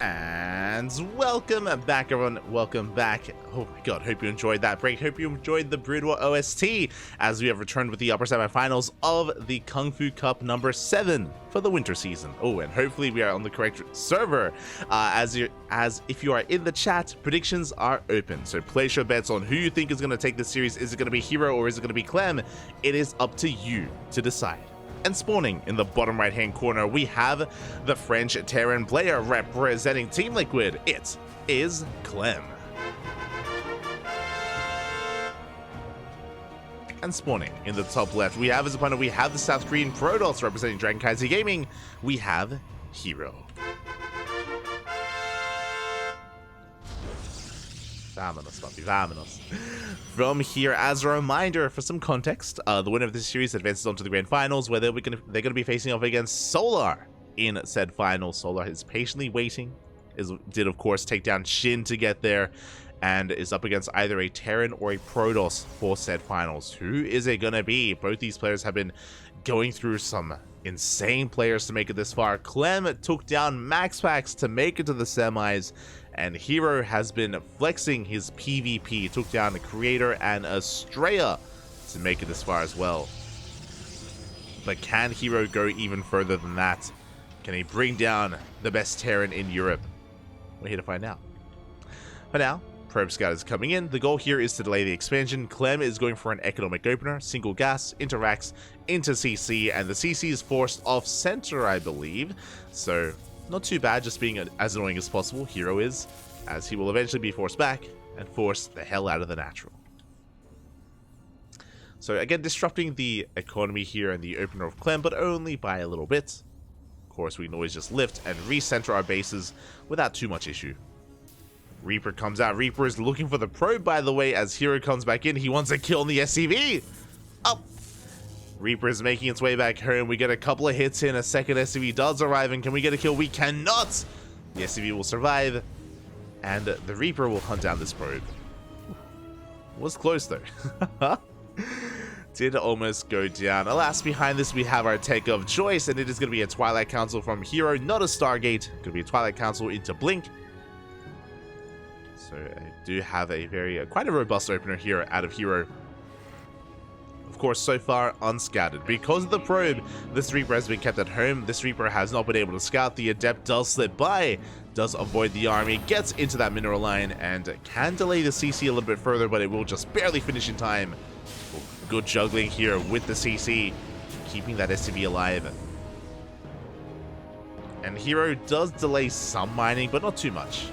And welcome back, everyone. Welcome back. Oh my god, hope you enjoyed that break. Hope you enjoyed the Brood War OST as we have returned with the upper semifinals of the KungFu Cup number 7 for the winter season. Oh, and hopefully we are on the correct server. As if you are in the chat, predictions are open. So place your bets on who you think is going to take this series. Is it going to be herO or is it going to be Clem? It is up to you to decide. And spawning in the bottom right hand corner, we have the French Terran player representing Team Liquid. It is Clem. And spawning in the top left, we have as opponent, we have the South Korean Protoss representing CranKy Gaming. We have herO. Vámonos, papi, vámonos. From here, as a reminder, for some context, the winner of this series advances on to the grand finals, where they're going to be facing off against Solar in said final. Solar is patiently waiting, did of course take down Shin to get there, and is up against either a Terran or a Protoss for said finals. Who is it going to be? Both these players have been going through some insane players to make it this far. Clem took down MaxPax to make it to the semis, and herO has been flexing his PvP, took down the Creator and Estrella to make it this far as well. But can herO go even further than that? Can he bring down the best Terran in Europe? We're here to find out. For now, Probe Scout is coming in. The goal here is to delay the expansion. Clem is going for an economic opener, single gas, interacts into CC, and the CC is forced off center, I believe. So not too bad, just being as annoying as possible. herO is, as he will eventually be forced back and force the hell out of the natural. So again, disrupting the economy here and the opener of Clem, but only by a little bit. Of course, we can always just lift and recenter our bases without too much issue. Reaper comes out. Reaper is looking for the probe, by the way, as herO comes back in. He wants a kill on the SCV. Oh! Reaper is making its way back home. We get a couple of hits in. A second SCV does arrive, and can we get a kill? We cannot! The SCV will survive, and the Reaper will hunt down this probe. Was close, though. Did almost go down. Alas, behind this we have our tech of choice, and it is going to be a Twilight Council from herO, not a Stargate. Going to be a Twilight Council into Blink. So I do have a quite a robust opener here out of herO. Of course, so far unscouted. Because of the probe, this Reaper has been kept at home. This Reaper has not been able to scout. The Adept does slip by, does avoid the army, gets into that mineral line, and can delay the CC a little bit further, but it will just barely finish in time. Good juggling here with the CC, keeping that SCV alive. And herO does delay some mining, but not too much.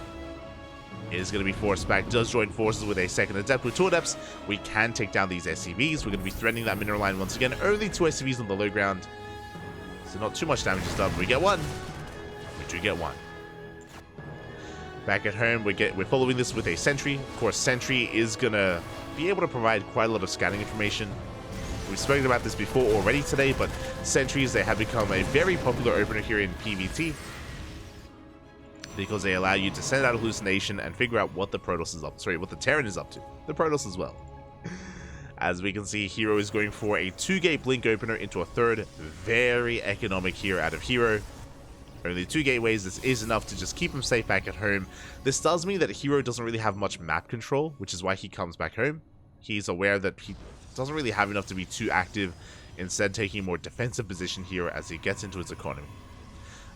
Is going to be forced back, does join forces with a second Adept. With 2 Adepts, we can take down these SCVs. We're going to be threatening that mineral line once again. Only 2 SCVs on the low ground, so not too much damage is done. We get one. We do get one. Back at home, we're following this with a Sentry. Of course, Sentry is going to be able to provide quite a lot of scouting information. We've spoken about this before already today, but Sentries, they have become a very popular opener here in PvT, because they allow you to send out a hallucination and figure out what the Protoss is up to. Sorry, what the Terran is up to. The Protoss as well. As we can see, herO is going for a 2-gate Blink opener into a 3rd. Very economic here out of herO. Only 2 gateways. This is enough to just keep him safe back at home. This does mean that herO doesn't really have much map control, which is why he comes back home. He's aware that he doesn't really have enough to be too active, instead taking a more defensive position here as he gets into his economy.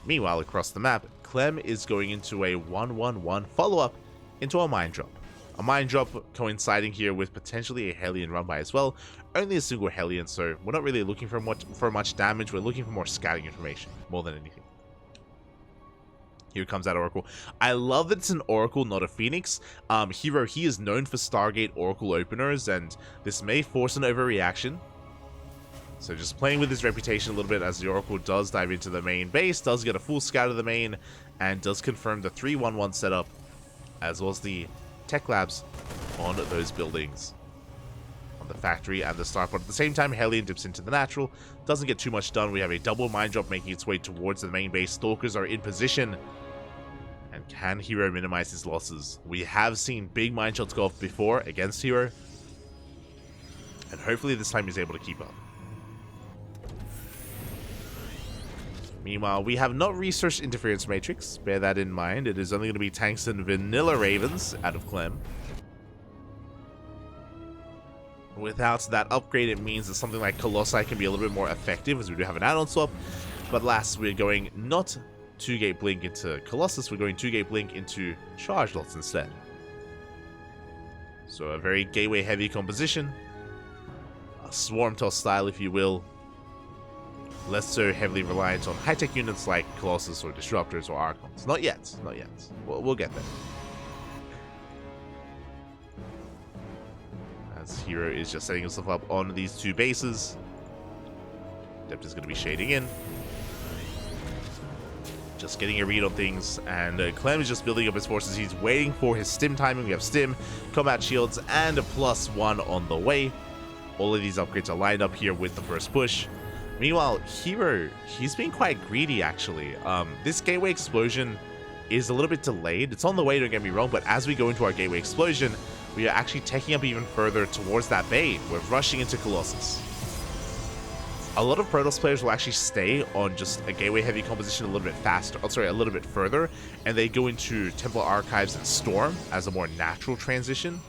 Meanwhile, across the map, Clem is going into a 1-1-1 follow-up into a mine drop. A mine drop coinciding here with potentially a Hellion run by as well. Only a single Hellion, so we're not really looking for much damage. We're looking for more scouting information, more than anything. Here comes that Oracle. I love that it's an Oracle, not a Phoenix. herO, he is known for Stargate Oracle openers, and this may force an overreaction. So just playing with his reputation a little bit as the Oracle does dive into the main base, does get a full scout of the main, and does confirm the 3-1-1 setup, as well as the tech labs on those buildings, on the factory and the starport. At the same time, Hellion dips into the natural, doesn't get too much done. We have a double mine drop making its way towards the main base. Stalkers are in position, and can herO minimize his losses? We have seen big mine shots go off before against herO, and hopefully this time he's able to keep up. Meanwhile, we have not researched Interference Matrix. Bear that in mind. It is only going to be tanks and vanilla Ravens out of Clem. Without that upgrade, it means that something like Colossi can be a little bit more effective, as we do have an add-on swap. But last, we're going not 2-gate blink into Colossus, we're going 2-gate blink into charge lots instead. So a very gateway heavy composition. A swarm toss style, if you will. Less so heavily reliant on high-tech units like Colossus or Disruptors or Archons. Not yet, not yet. We'll get there. As herO is just setting himself up on these two bases. Dept is going to be shading in. Just getting a read on things, and Clem is just building up his forces. He's waiting for his stim timing. We have stim, combat shields, and a +1 on the way. All of these upgrades are lined up here with the first push. Meanwhile, herO, he's being quite greedy, actually. This gateway explosion is a little bit delayed. It's on the way, don't get me wrong, but as we go into our gateway explosion, we are actually taking up even further towards that bay. We're rushing into Colossus. A lot of Protoss players will actually stay on just a gateway heavy composition a little bit faster, a little bit further, and they go into Temple Archives and Storm as a more natural transition.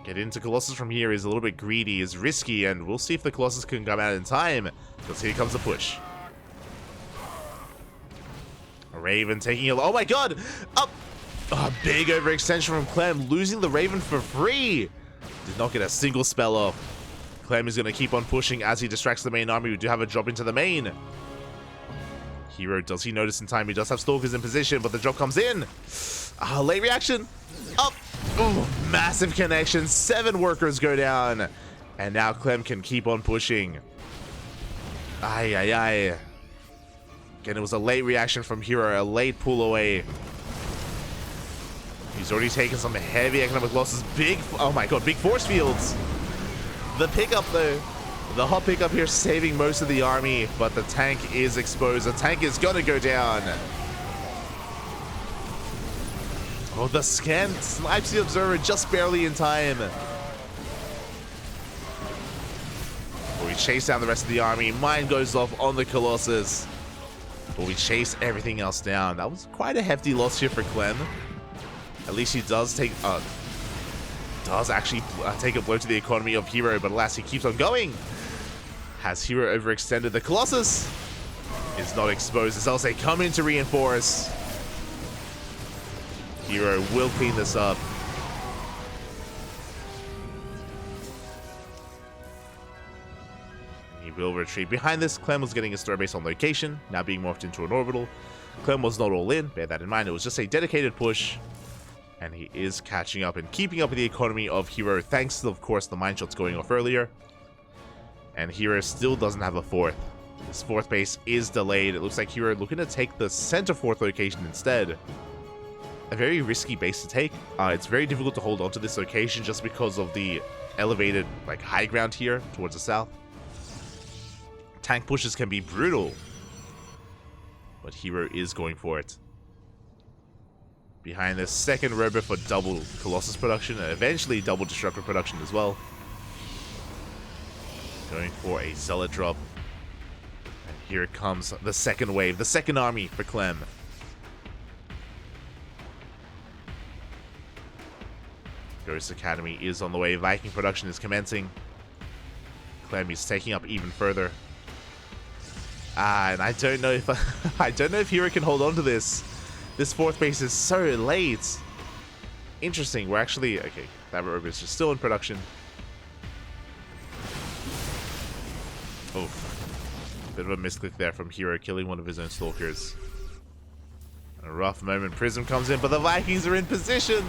Get into Colossus from here is a little bit greedy, is risky, and we'll see if the Colossus can come out in time, because here comes the push. Raven taking a... Oh my god! Up! A big overextension from Clem, losing the Raven for free! Did not get a single spell off. Clem is going to keep on pushing as he distracts the main army. We do have a drop into the main. herO, does he notice in time? He does have Stalkers in position, but the drop comes in. Late reaction. Up. Ooh, massive connection. 7 workers go down. And now Clem can keep on pushing. Ay, ay, ay. Again, it was a late reaction from herO, a late pull away. He's already taken some heavy economic losses. Oh my god, big force fields. The pickup, though, the hot pickup here saving most of the army, but the tank is exposed. The tank is gonna go down. Oh, the scan snipes the observer just barely in time. We chase down the rest of the army. Mine goes off on the Colossus. But we chase everything else down. That was quite a hefty loss here for Clem. At least he does take... does actually take a blow to the economy of herO, but alas, he keeps on going. Has herO overextended? The Colossus is not exposed as else they come in to reinforce. herO will clean this up. He will retreat. Behind this, Clem was getting a starbase on location, now being morphed into an orbital. Clem was not all in, bear that in mind. It was just a dedicated push. And he is catching up and keeping up with the economy of herO, thanks to, of course, the mine shots going off earlier. And herO still doesn't have a 4th. This 4th base is delayed. It looks like herO looking to take the center 4th location instead. A very risky base to take. It's very difficult to hold on to this location just because of the elevated, high ground here towards the south. Tank pushes can be brutal. But herO is going for it. Behind this, second robot for double Colossus production, and eventually double Disruptor production as well. Going for a Zealot drop. And here it comes, the second wave, the second army for Clem. Ghost Academy is on the way, Viking production is commencing. Clem is taking up even further. And I don't know if I don't know if herO can hold on to this. This 4th base is so late. Interesting. We're actually... Okay, that robot is just still in production. Oh. Bit of a misclick there from herO, killing one of his own Stalkers. A rough moment. Prism comes in, but the Vikings are in position.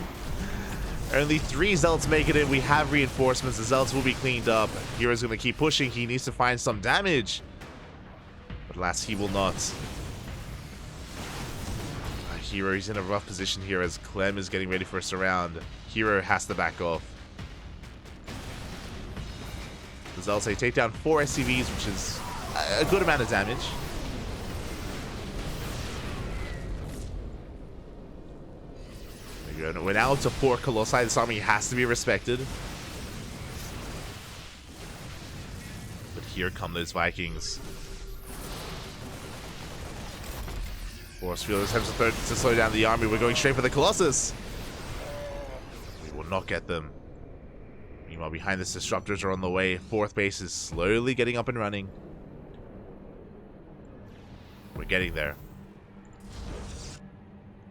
Only 3 Zealots make it in. We have reinforcements. The Zealots will be cleaned up. herO's going to keep pushing. He needs to find some damage. But alas, he will not. herO, he's in a rough position here as Clem is getting ready for a surround. herO has to back off. The Zealots take down 4 SCVs, which is a good amount of damage. We're now up to 4 Colossi. This army has to be respected. But here come those Vikings. Force Field attempts to slow down the army. We're going straight for the Colossus. We will not get them. Meanwhile, behind this, disruptors are on the way. Fourth base is slowly getting up and running. We're getting there.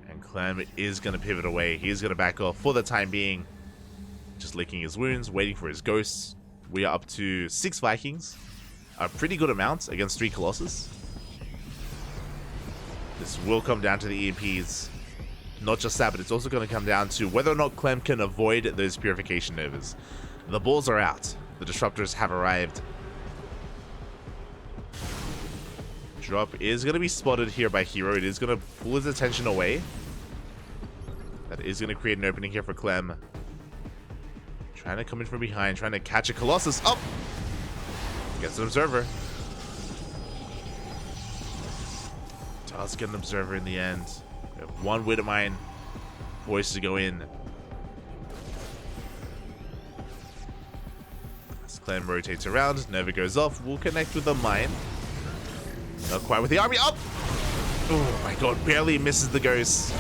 And Clem is going to pivot away. He's going to back off for the time being. Just licking his wounds, waiting for his ghosts. We are up to 6 Vikings. A pretty good amount against 3 Colossus. This will come down to the EMPs. Not just that, but it's also going to come down to whether or not Clem can avoid those Purification Novas. The balls are out. The disruptors have arrived. Drop is going to be spotted here by herO. It is going to pull his attention away. That is going to create an opening here for Clem. Trying to come in from behind, trying to catch a Colossus. Oh! Gets an Observer. Does get an Observer in the end. We have 1 Widowmine poised to go in. As Clem rotates around, Nova goes off. We'll connect with the mine. Not quite with the army. Up! Oh my god, barely misses the Ghost.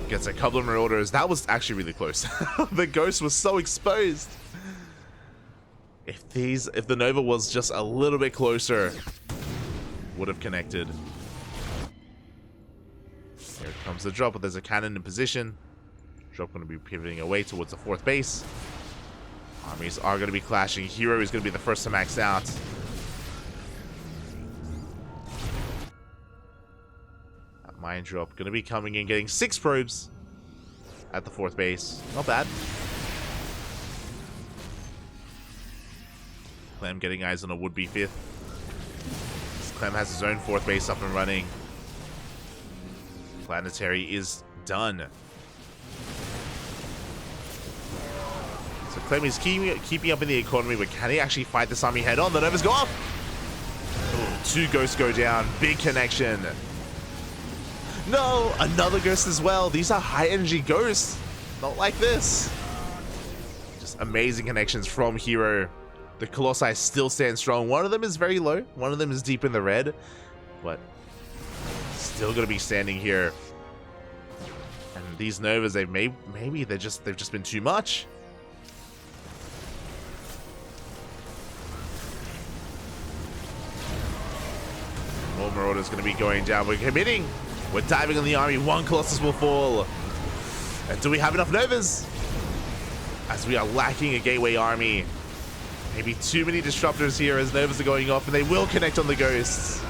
Gets a couple of Marauders. That was actually really close. The Ghost was so exposed. If the Nova was just a little bit closer, would have connected. Here comes the drop, but there's a cannon in position. Drop going to be pivoting away towards the 4th base. Armies are going to be clashing. herO is going to be the first to max out. That mine drop going to be coming in, getting 6 probes at the 4th base. Not bad. Clem getting eyes on a would-be 5th. Clem has his own 4th base up and running. Planetary is done. So Clem is keeping up in the economy, but can he actually fight this army head on? The Novas go off! Ooh, 2 Ghosts go down. Big connection. No! Another Ghost as well. These are high-energy Ghosts. Not like this. Just amazing connections from herO. The Colossi still stand strong. One of them is very low. One of them is deep in the red. But still going to be standing here. And these Novas, maybe they've just been too much. More Marauders going to be going down. We're committing. We're diving on the army. 1 Colossus will fall. And do we have enough Novas? As we are lacking a gateway army. Maybe too many disruptors here as Novas are going off, and they will connect on the Ghosts.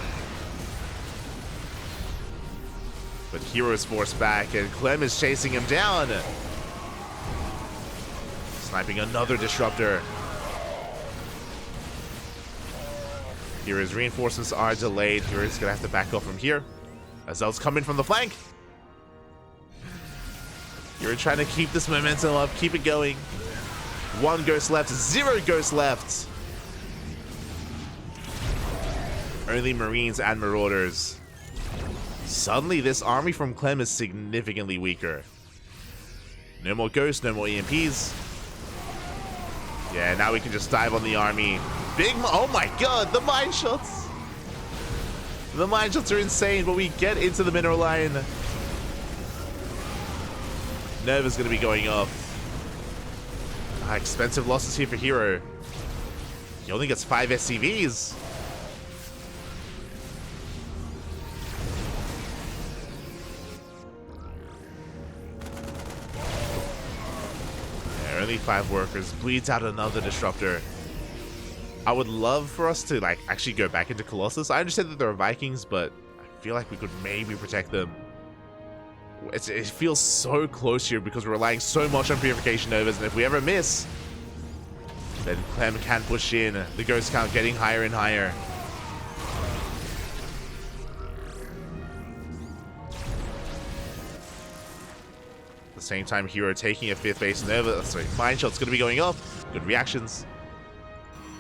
But herO is forced back, and Clem is chasing him down. Sniping another disruptor. herO's reinforcements are delayed. herO's going to have to back off from here. Azel's coming from the flank. herO trying to keep this momentum up, keep it going. 1 Ghost left, 0 Ghosts left. Only Marines and Marauders. Suddenly, this army from Clem is significantly weaker. No more Ghosts, no more EMPs. Yeah, now we can just dive on the army. Oh my god, the mine shots! The mine shots are insane, but we get into the mineral line. Nova's going to be going off. Expensive losses here for herO. He only gets 5 SCVs. Yeah, only 5 workers. Bleeds out another disruptor. I would love for us to actually go back into Colossus. I understand that there are Vikings, but I feel like we could maybe protect them. It feels so close here because we're relying so much on Purification Novas, and if we ever miss, then Clem can push in. The Ghost count getting higher and higher. At the same time, herO taking a 5th base. Nova, sorry, mine shot's going to be going off. Good reactions.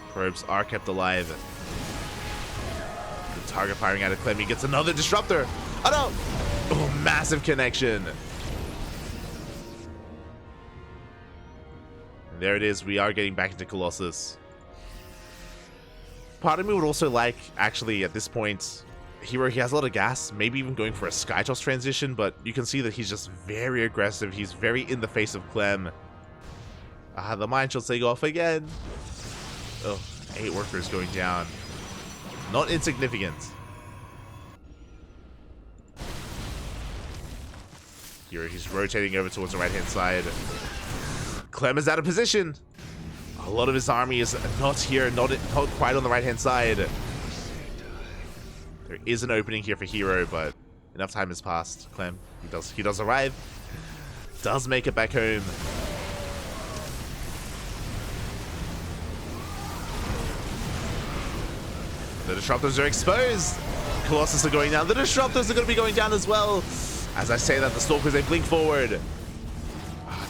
Probes are kept alive. Good target firing out of Clem. He gets another disruptor. Oh no! Oh, massive connection. And there it is. We are getting back into Colossus. Part of me would also like, actually, at this point, herO, he has a lot of gas, maybe even going for a sky toss transition, but you can see that he's just very aggressive. He's very in the face of Clem. The mine shots they go off again. Oh, 8 workers going down. Not insignificant. herO, he's rotating over towards the right-hand side. Clem is out of position. A lot of his army is not here, not quite on the right-hand side. There is an opening here for herO, but enough time has passed. Clem, he does arrive. Does make it back home. The disruptors are exposed. Colossus are going down. The disruptors are going to be going down as well. As I say that, the stalkers, they blink forward.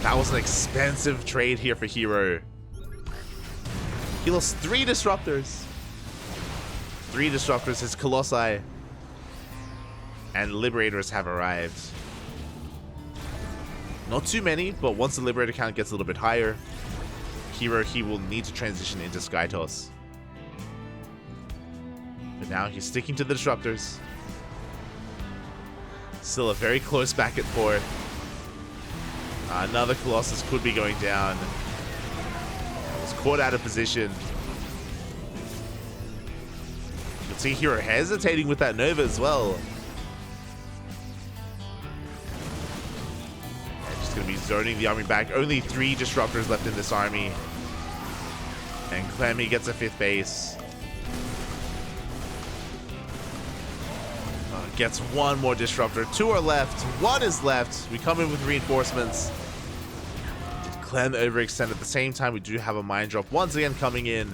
That was an expensive trade here for herO. He lost 3 disruptors. 3 disruptors, his Colossi and Liberators have arrived. Not too many, but once the Liberator count gets a little bit higher, herO, he will need to transition into Sky Toss. But now he's sticking to the disruptors. Still a very close back and forth. Another Colossus could be going down. Was caught out of position. You can see herO hesitating with that Nova as well. And just going to be zoning the army back. Only 3 disruptors left in this army. And Clem, he gets a 5th base. Gets 1 more disruptor. 2 are left. 1 is left. We come in with reinforcements. Did Clem overextend at the same time? We do have a mine drop once again coming in.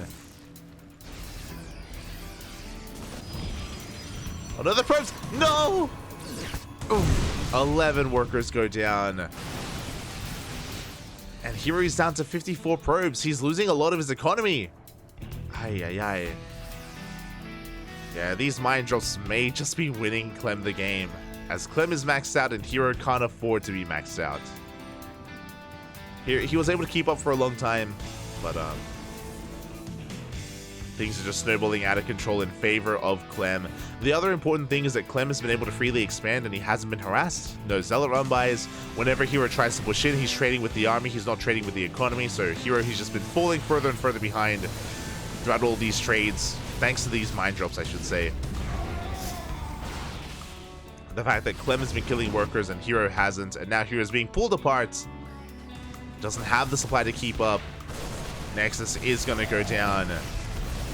Another probes. No! Oof. 11 workers go down. And herO is down to 54 probes. He's losing a lot of his economy. Ay, ay, ay. Yeah, these mine drops may just be winning Clem the game, as Clem is maxed out and herO can't afford to be maxed out. Here, he was able to keep up for a long time, but things are just snowballing out of control in favor of Clem. The other important thing is that Clem has been able to freely expand and he hasn't been harassed. No zealot run-bys. Whenever herO tries to push in, he's trading with the army, he's not trading with the economy, so herO, he's just been falling further and further behind throughout all these trades. Thanks to these mine drops, I should say. The fact that Clem has been killing workers and herO hasn't, and now herO is being pulled apart. Doesn't have the supply to keep up. Nexus is going to go down.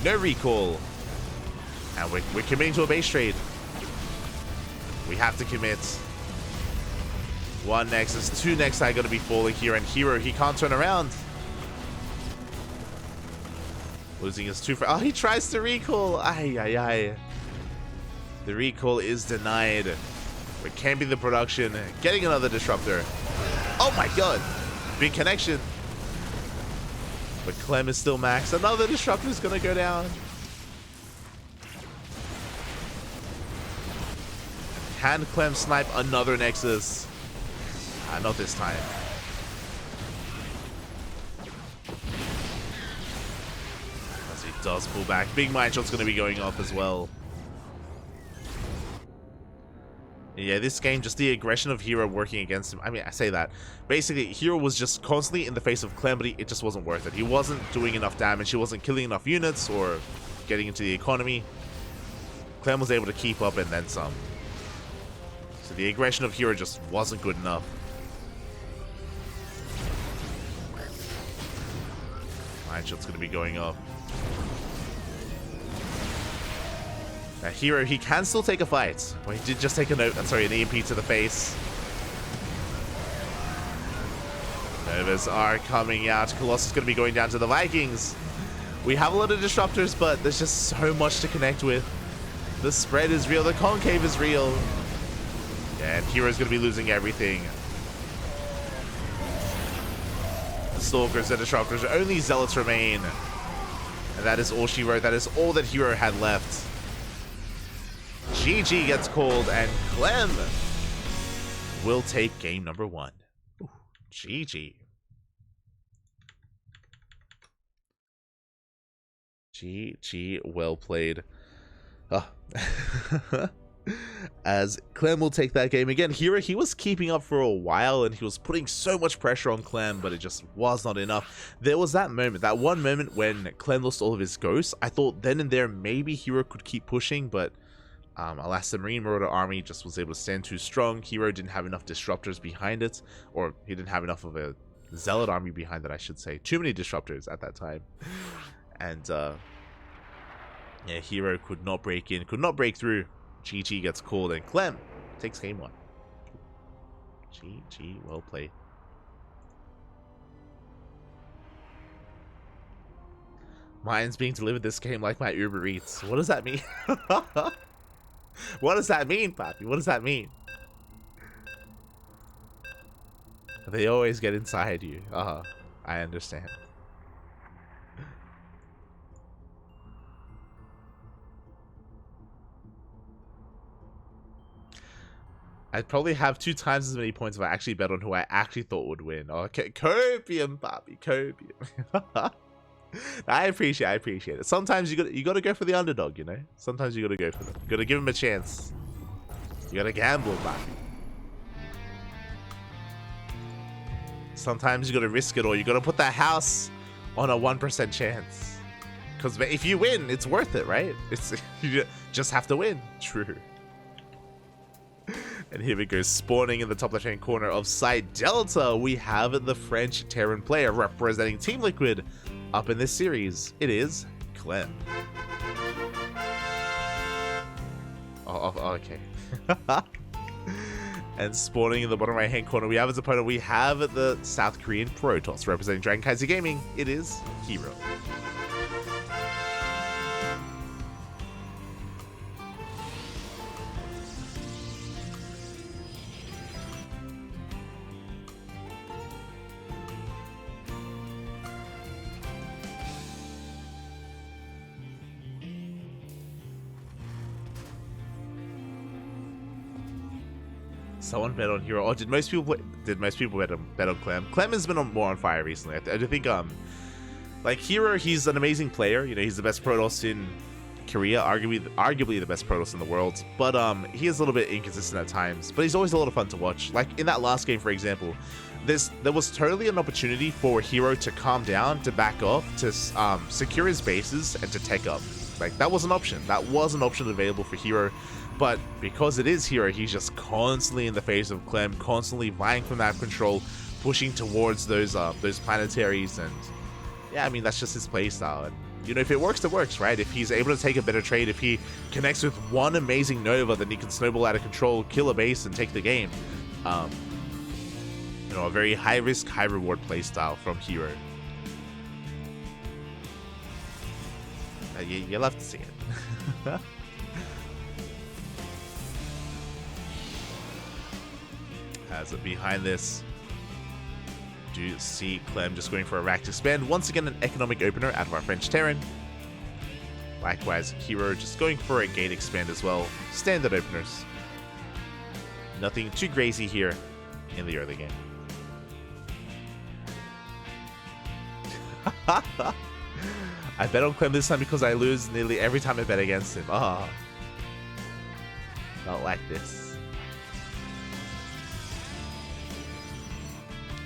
No recall. And we're committing to a base trade. We have to commit. 1 Nexus, 2 Nexi going to be falling here, and herO, he can't turn around. Losing his 2 for... Oh, he tries to recall. Ay, ay, ay. The recall is denied. It can be the production. Getting another disruptor. Oh my god. Big connection. But Clem is still maxed. Another disruptor is going to go down. Can Clem snipe another Nexus? Not this time. Does pull back. Big mine shot's going to be going off as well. Yeah, this game, just the aggression of herO working against him. I mean, I say that. Basically, herO was just constantly in the face of Clem, but it just wasn't worth it. He wasn't doing enough damage. He wasn't killing enough units or getting into the economy. Clem was able to keep up and then some. So the aggression of herO just wasn't good enough. Mine shot's going to be going up. Now, herO, he can still take a fight. Well, he did just take an EMP to the face. Novas are coming out. Colossus is going to be going down to the Vikings. We have a lot of disruptors, but there's just so much to connect with. The spread is real. The concave is real. Yeah, and herO is going to be losing everything. The Stalkers, the disruptors, only Zealots remain. And that is all she wrote. That is all that herO had left. GG gets called, and Clem will take game number 1. Ooh, GG. GG, well played. As Clem will take that game again. herO, he was keeping up for a while and he was putting so much pressure on Clem, but it just was not enough. There was that moment, that one moment when Clem lost all of his ghosts. I thought then and there maybe herO could keep pushing, but alas, the Marine Marauder army just was able to stand too strong. herO didn't have enough disruptors behind it, or he didn't have enough of a Zealot army behind it, I should say. Too many disruptors at that time. And yeah, herO could not break in, could not break through. GG gets called and Clem takes game 1. GG, well played. Mine's being delivered this game like my Uber Eats. What does that mean? What does that mean, Papi? What does that mean? They always get inside you. I understand. I'd probably have 2 times as many points if I actually bet on who I actually thought would win. Okay, copium, Papi, copium. I appreciate it. Sometimes you gotta go for the underdog, you know? Sometimes you gotta go for them. You gotta give them a chance. You gotta gamble, Papi. Sometimes you gotta risk it all. You gotta put that house on a 1% chance. Because if you win, it's worth it, right? You just have to win. True. And here we go, spawning in the top left-hand corner of side Delta, we have the French Terran player representing Team Liquid up in this series. It is Clem. Okay. And spawning in the bottom right-hand corner, we have his opponent. We have the South Korean Protoss representing KranKy Gaming. It is herO. Someone bet on herO. Oh, did most people bet on Clem? Clem has been more on fire recently. I do think like herO, he's an amazing player. You know, he's the best Protoss in Korea, arguably the best Protoss in the world. But he is a little bit inconsistent at times. But he's always a lot of fun to watch. Like in that last game, for example, there was totally an opportunity for herO to calm down, to back off, to secure his bases, and to tech up. Like that was an option. That was an option available for herO. But because it is herO, he's just constantly in the face of Clem, constantly vying for map control, pushing towards those planetaries, and yeah, I mean that's just his playstyle. And you know, if it works, it works, right? If he's able to take a better trade, if he connects with one amazing Nova, then he can snowball out of control, kill a base, and take the game. You know, a very high risk, high reward playstyle from herO. You'll have to see it. As behind this, do you see Clem just going for a rack to spend? Once again, an economic opener out of our French Terran. Likewise, herO just going for a gate expand as well. Standard openers. Nothing too crazy here in the early game. I bet on Clem this time because I lose nearly every time I bet against him. Not like this.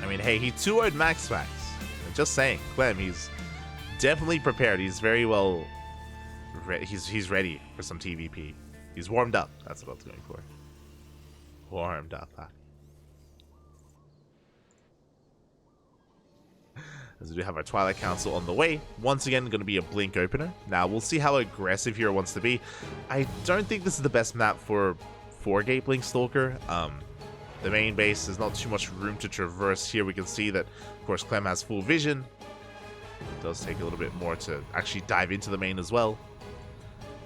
I mean, hey, he 2-0'd Max. Just saying, Clem, he's definitely prepared. He's very well. He's ready for some TVP. He's warmed up. That's what I was going for. Warmed up. Huh? As we do have our Twilight Council on the way. Once again, going to be a Blink opener. Now, we'll see how aggressive herO wants to be. I don't think this is the best map for 4-gate Blink Stalker. The main base, there's not too much room to traverse here. We can see that, of course, Clem has full vision. It does take a little bit more to actually dive into the main as well.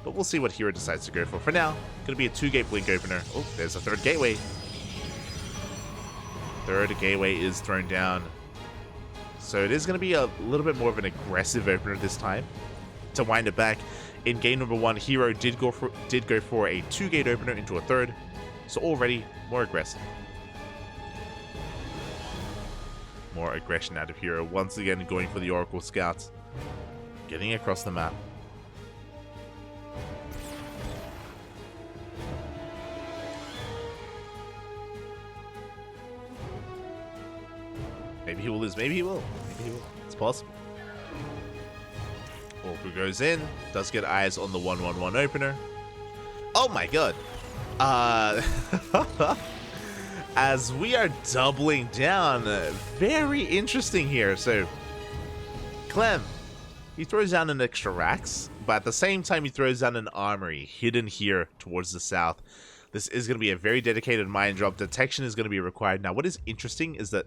But we'll see what herO decides to go for. For now, going to be a 2-gate Blink opener. Oh, there's a 3rd gateway. 3rd gateway is thrown down. So it is going to be a little bit more of an aggressive opener this time. To wind it back, in game number 1, herO did go for a 2-gate opener into a 3rd. So already more aggressive. More aggression out of herO. Once again, going for the Oracle Scouts. Getting across the map. Maybe he will lose. Maybe he will. Maybe he will. It's possible. Orca goes in. Does get eyes on the 1-1-1 opener. Oh my god. As we are doubling down. Very interesting here. So, Clem, he throws down an extra Rax, but at the same time he throws down an armory hidden here towards the south. This is going to be a very dedicated mine drop. Detection is going to be required. Now, what is interesting is that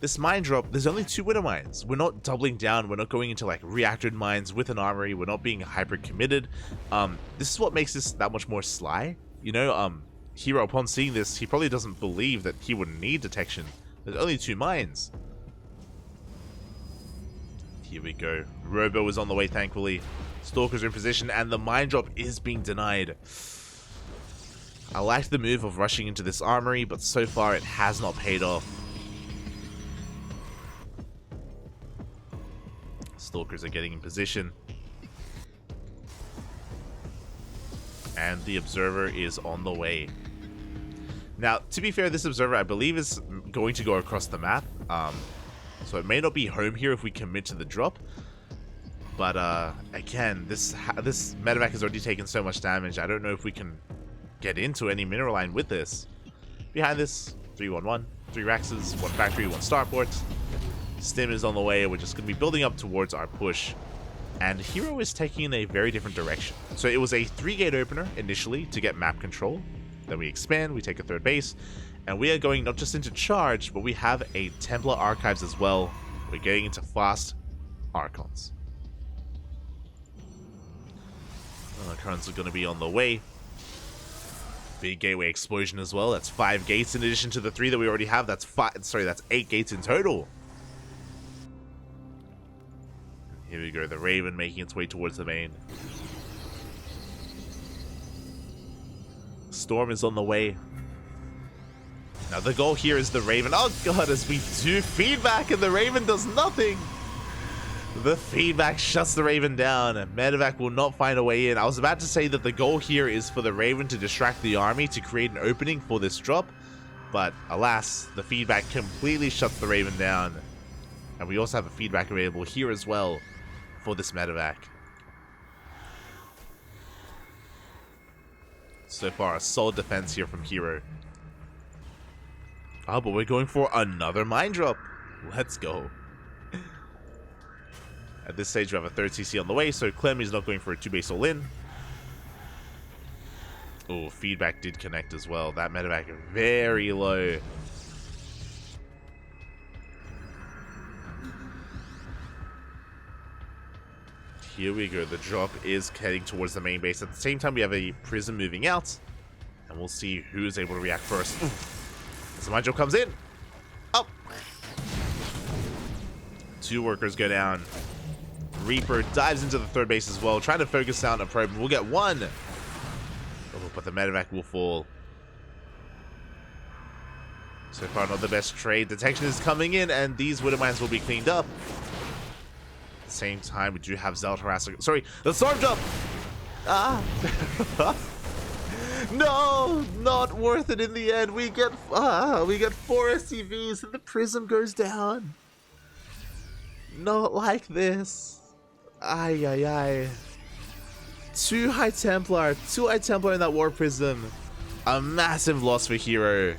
this mine drop, there's only 2 winter mines. We're not doubling down. We're not going into like reactored mines with an armory. We're not being hyper committed. This is what makes this that much more sly. You know, herO, upon seeing this, he probably doesn't believe that he would need detection. There's only 2 mines. Here we go. Robo is on the way, thankfully. Stalker's in position, and the mine drop is being denied. I like the move of rushing into this armory, but so far it has not paid off. Stalkers are getting in position. And the observer is on the way. Now, to be fair, this observer, I believe, is going to go across the map. So it may not be home here if we commit to the drop. But, again, this medevac has already taken so much damage. I don't know if we can get into any mineral line with this. Behind this, 3-1-1, 3 Raxes, 1 factory, 1 starport. Stim is on the way. We're just going to be building up towards our push. And herO is taking a very different direction. So it was a 3-gate opener initially to get map control. Then we expand, we take a 3rd base. And we are going not just into charge, but we have a Templar Archives as well. We're getting into fast Archons. Archons are going to be on the way. Big gateway explosion as well. That's 5 gates in addition to the 3 that we already have. That's 8 gates in total. Here we go. The Raven making its way towards the main. Storm is on the way. Now the goal here is the Raven. Oh god, as we do feedback and the Raven does nothing. The feedback shuts the Raven down. Medevac will not find a way in. I was about to say that the goal here is for the Raven to distract the army to create an opening for this drop. But alas, the feedback completely shuts the Raven down. And we also have a feedback available here as well for this medevac. So far, a solid defense here from herO. Oh, but we're going for another mine drop. Let's go. At this stage, we have a 3rd CC on the way, so Clem is not going for a 2-base all-in. Oh, feedback did connect as well. That medevac very low. Here we go. The drop is heading towards the main base. At the same time, we have a prism moving out. And we'll see who's able to react first. Ooh. As the mine drop comes in. Oh! 2 workers go down. Reaper dives into the 3rd base as well, trying to focus down a probe. We'll get 1. Oh, but the medevac will fall. So far, not the best trade. Detection is coming in, and these Widow Mines will be cleaned up. At the same time, we do have Zeld Harasser. Sorry, the Storm Jump! Ah! No! Not worth it in the end. We get 4 SCVs, and the Prism goes down. Not like this. Ay, ay, ay. 2 High Templar. 2 High Templar in that War Prism. A massive loss for herO.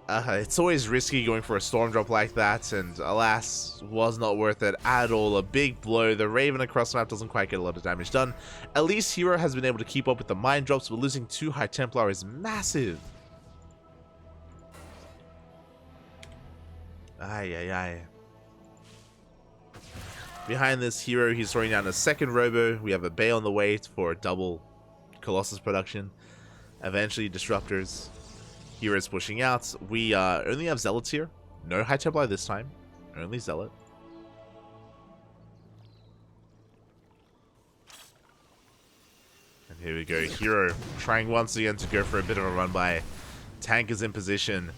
It's always risky going for a Storm Drop like that, and alas, was not worth it at all. A big blow. The Raven across the map doesn't quite get a lot of damage done. At least herO has been able to keep up with the mine drops, but losing 2 High Templar is massive. Ay, ay, ay. Behind this herO, he's throwing down a 2nd Robo. We have a Bay on the way for a double Colossus production. Eventually, Disruptors. herO's pushing out. We only have Zealots here. No High Templar this time. Only Zealot. And here we go. herO trying once again to go for a bit of a run by. Tank is in position.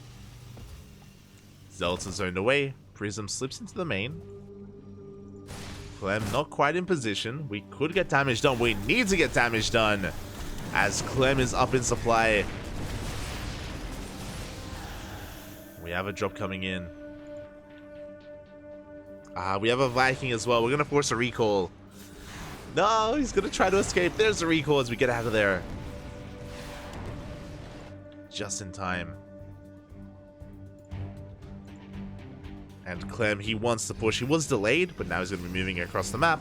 Zealots are zoned away. Prism slips into the main. Clem not quite in position. We could get damage done. We need to get damage done as Clem is up in supply. We have a drop coming in. We have a Viking as well. We're going to force a recall. No, he's going to try to escape. There's a recall as we get out of there. Just in time. And Clem, he wants to push. He was delayed, but now he's going to be moving across the map.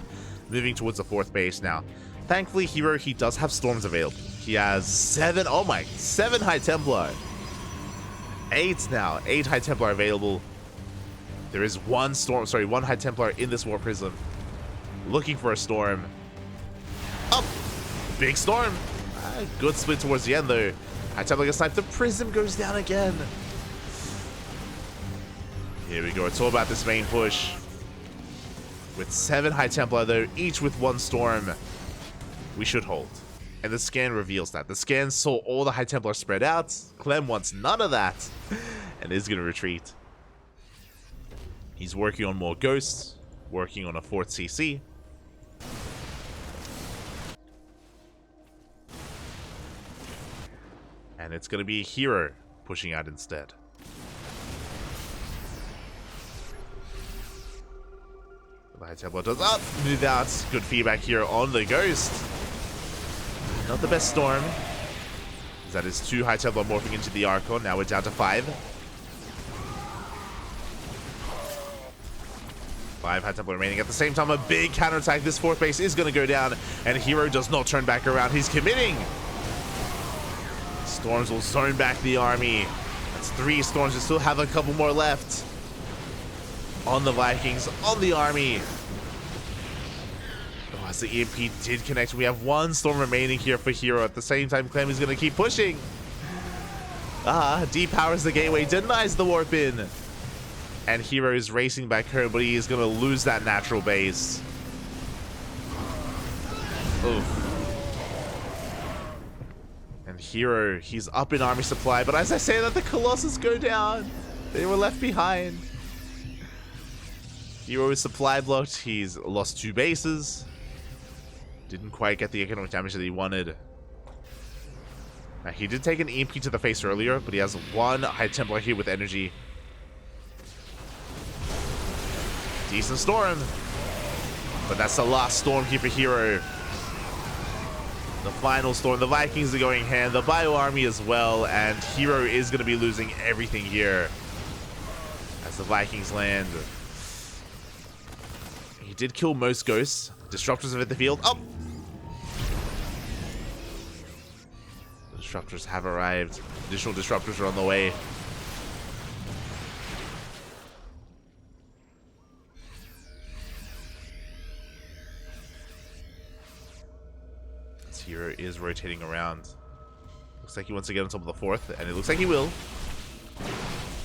Moving towards the 4th base now. Thankfully, herO, he does have storms available. He has 7 High Templar. 8 now. 8 High Templar available. There is one High Templar in this War Prism. Looking for a storm. Oh! Big storm! Good split towards the end though. High Templar gets sniped. The Prism goes down again. Here we go. It's all about this main push. With 7 High Templar though, each with 1 storm. We should hold. And the scan reveals that. The scan saw all the High Templar spread out. Clem wants none of that. And is going to retreat. He's working on more ghosts, working on a 4th CC. And it's going to be herO pushing out instead. The High Templar does move out. Good feedback here on the ghost. Not the best storm. That is 2 High Templar morphing into the Archon. Now we're down to 5. 5 High Templar remaining. At the same time, a big counterattack. This 4th base is going to go down, and herO does not turn back around. He's committing. Storms will zone back the army. That's 3 storms. We still have a couple more left. On the Vikings, on the army. Oh, as the EMP did connect, we have 1 storm remaining here for herO. At the same time, Clem is going to keep pushing. Depowers the gateway, denies the warp in. And herO is racing back home, but he is going to lose that natural base. Oof. And herO, he's up in army supply, but as I say that, the Colossus go down. They were left behind. herO is supply blocked. He's lost 2 bases. Didn't quite get the economic damage that he wanted. Now, he did take an EMP to the face earlier, but he has 1 High Templar here with energy. Decent storm. But that's the last storm here for herO. The final storm. The Vikings are going hand. The Bio Army as well. And herO is going to be losing everything here. As the Vikings land. He did kill most ghosts. Disruptors have hit the field. Oh! The disruptors have arrived. Additional disruptors are on the way. herO is rotating around. Looks like he wants to get on top of the 4th, and it looks like he will.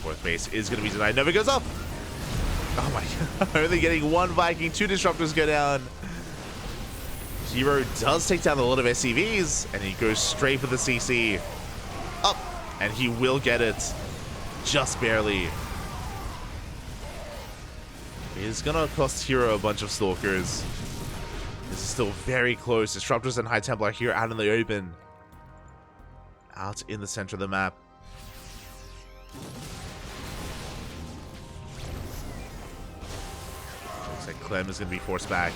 4th base is going to be denied. Nova goes up. Oh my god. Only getting 1 Viking. 2 disruptors go down. herO does take down a lot of SCVs, and he goes straight for the CC. Up. And he will get it. Just barely. It's going to cost herO a bunch of Stalkers. This is still very close. Disruptors and High Templar here out in the open. Out in the center of the map. Looks like Clem is going to be forced back.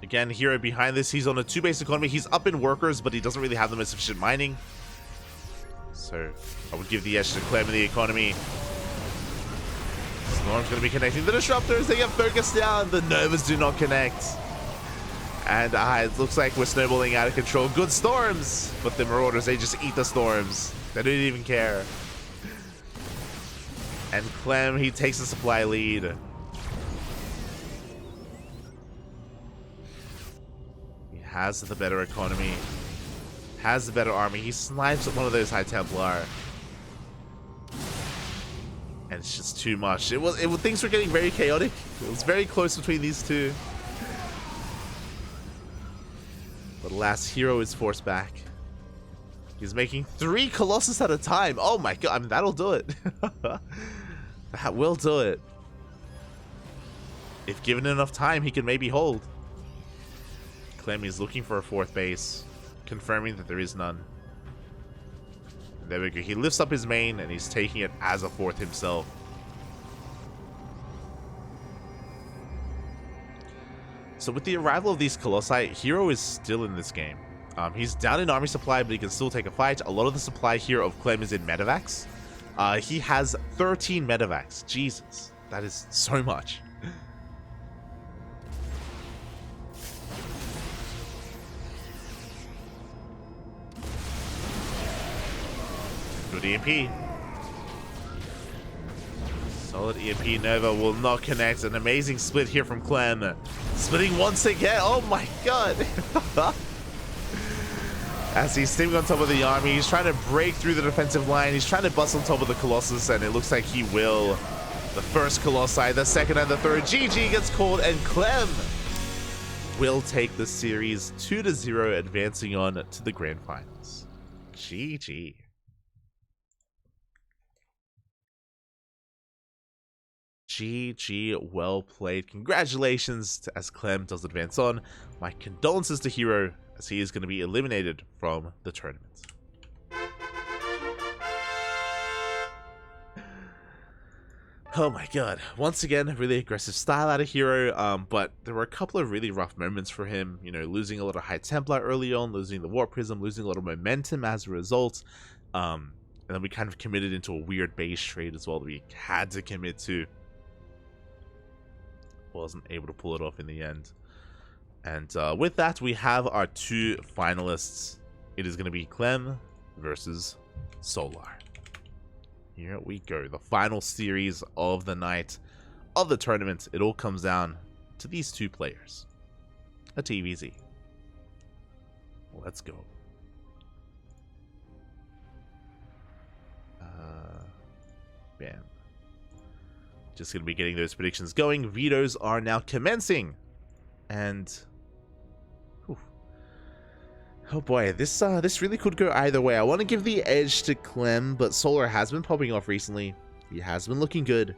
Again, herO behind this. He's on a 2-base economy. He's up in workers, but he doesn't really have them as sufficient mining. So I would give the edge to Clem in the economy. Storm's going to be connecting the disruptors. They get focused down. The Novas do not connect. And it looks like we're snowballing out of control. Good storms. But the Marauders, they just eat the storms. They don't even care. And Clem, he takes the supply lead. He has the better economy. Has the better army. He snipes at one of those High Templar. And it's just too much. Things were getting very chaotic. It was very close between these two. But alas, herO is forced back. He's making 3 Colossus at a time. Oh my god, I mean, that'll do it. That will do it. If given enough time, he can maybe hold. Clem is looking for a 4th base, confirming that there is none. There we go. He lifts up his main and he's taking it as a fourth himself. So with the arrival of these Colossi, herO is still in this game. He's down in army supply, but he can still take a fight. A lot of the supply here of Clem is in medevacs. He has 13 medevacs. Jesus, that is so much. Good EMP. Solid EMP. Nova will not connect. An amazing split here from Clem. Splitting once again. Oh my god. As he's steaming on top of the army, he's trying to break through the defensive line. He's trying to bust on top of the Colossus, and it looks like he will. The first Colossi, the second and the third. GG gets called, and Clem will take the series 2-0, advancing on to the grand finals. GG. GG, well played. Congratulations as Clem does advance on. My condolences to herO, as he is going to be eliminated from the tournament. Oh my god. Once again, really aggressive style out of herO, but there were a couple of really rough moments for him. You know, losing a lot of High Templar early on, losing the Warp Prism, losing a lot of momentum as a result. And then we kind of committed into a weird base trade as well that we had to commit to. Wasn't able to pull it off in the end. And with that, we have our two finalists. It is going to be Clem versus Solar. Here we go. The final series of the night of the tournament. It all comes down to these two players. A TVZ. Let's go. Bam. Just going to be getting those predictions going. Vetoes are now commencing. And oh boy, this really could go either way. I want to give the edge to Clem, but Solar has been popping off recently. He has been looking good.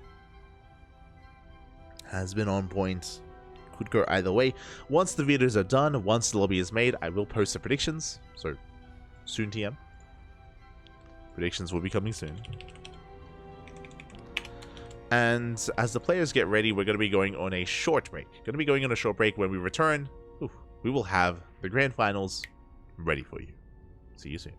Has been on point. Could go either way. Once the vetoes are done, once the lobby is made, I will post the predictions. So, soon TM. Predictions will be coming soon. And as the players get ready, we're going to be going on a short break. Going to be going on a short break. When we return, we will have the grand finals ready for you. See you soon.